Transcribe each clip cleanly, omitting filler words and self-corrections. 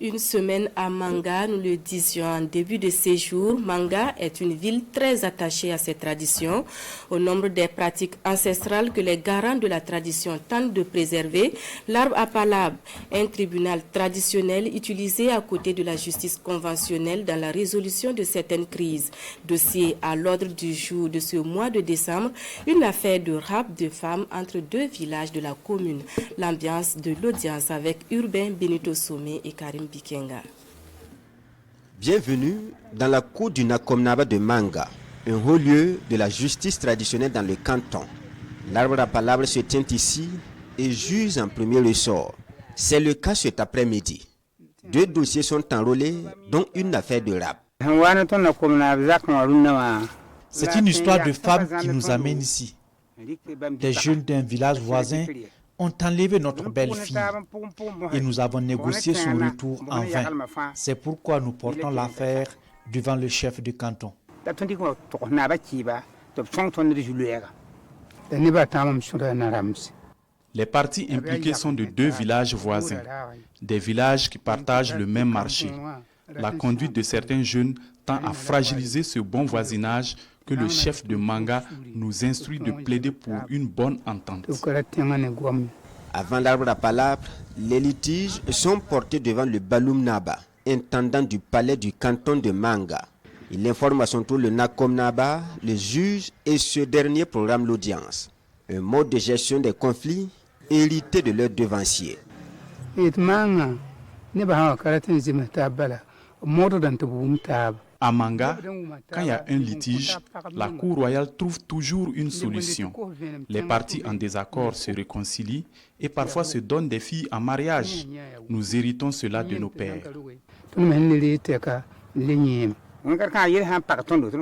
Une semaine à Manga, nous le disions en début de séjour. Manga est une ville très attachée à ses traditions. Au nombre des pratiques ancestrales que les garants de la tradition tentent de préserver, l'arbre à palabre, un tribunal traditionnel utilisé à côté de la justice conventionnelle dans la résolution de certaines crises. Dossier à l'ordre du jour de ce mois de décembre, une affaire de rap de femmes entre deux villages de la commune. L'ambiance de l'audience avec Urbain Benito Somé et Karim Bikenga. Bienvenue dans la cour du Nakomnaba de Manga, un haut lieu de la justice traditionnelle dans le canton. L'arbre à palabre se tient ici et juge en premier ressort. C'est le cas cet après-midi. Deux dossiers sont enrôlés, dont une affaire de rap. C'est une histoire de femmes qui nous amène ici. Des jeunes d'un village voisin ont enlevé notre belle-fille et nous avons négocié son retour en vain. C'est pourquoi nous portons l'affaire devant le chef du canton. Les parties impliquées sont de deux villages voisins, des villages qui partagent le même marché. La conduite de certains jeunes tend à fragiliser ce bon voisinage que le chef de Manga nous instruit de plaider pour une bonne entente. Avant l'arbre à palabre, les litiges sont portés devant le Baloum Naba, intendant du palais du canton de Manga. Il informe à son tour le Nakom Naba, le juge, et ce dernier programme l'audience. Un mode de gestion des conflits hérité de leur devancier. À Manga, quand il y a un litige, la Cour royale trouve toujours une solution. Les parties en désaccord se réconcilient et parfois se donnent des filles en mariage. Nous héritons cela de nos pères.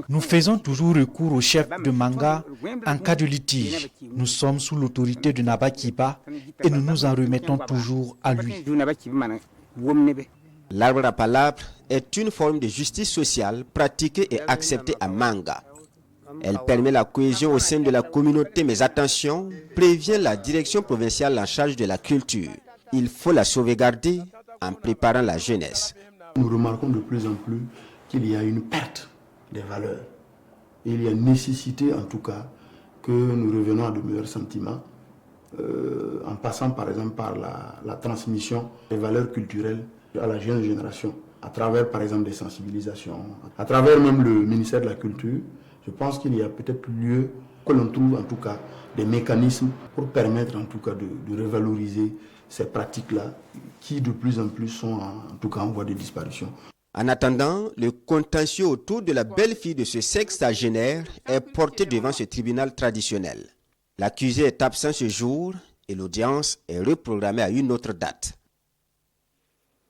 Nous faisons toujours recours au chef de Manga en cas de litige. Nous sommes sous l'autorité de Naba Kiba et nous nous en remettons toujours à lui. L'arbre à palabre est une forme de justice sociale pratiquée et acceptée à Manga. Elle permet la cohésion au sein de la communauté, mais attention, prévient la direction provinciale en charge de la culture. Il faut la sauvegarder en préparant la jeunesse. Nous remarquons de plus en plus qu'il y a une perte des valeurs. Et il y a nécessité en tout cas que nous revenons à de meilleurs sentiments en passant par exemple par la transmission des valeurs culturelles à la jeune génération, à travers par exemple des sensibilisations, à travers même le ministère de la Culture. Je pense qu'il y a peut-être lieu que l'on trouve en tout cas des mécanismes pour permettre en tout cas de revaloriser ces pratiques-là qui de plus en plus sont en tout cas en voie de disparition. En attendant, le contentieux autour de la belle-fille de ce sexagénaire est porté devant ce tribunal traditionnel. L'accusé est absent ce jour et l'audience est reprogrammée à une autre date.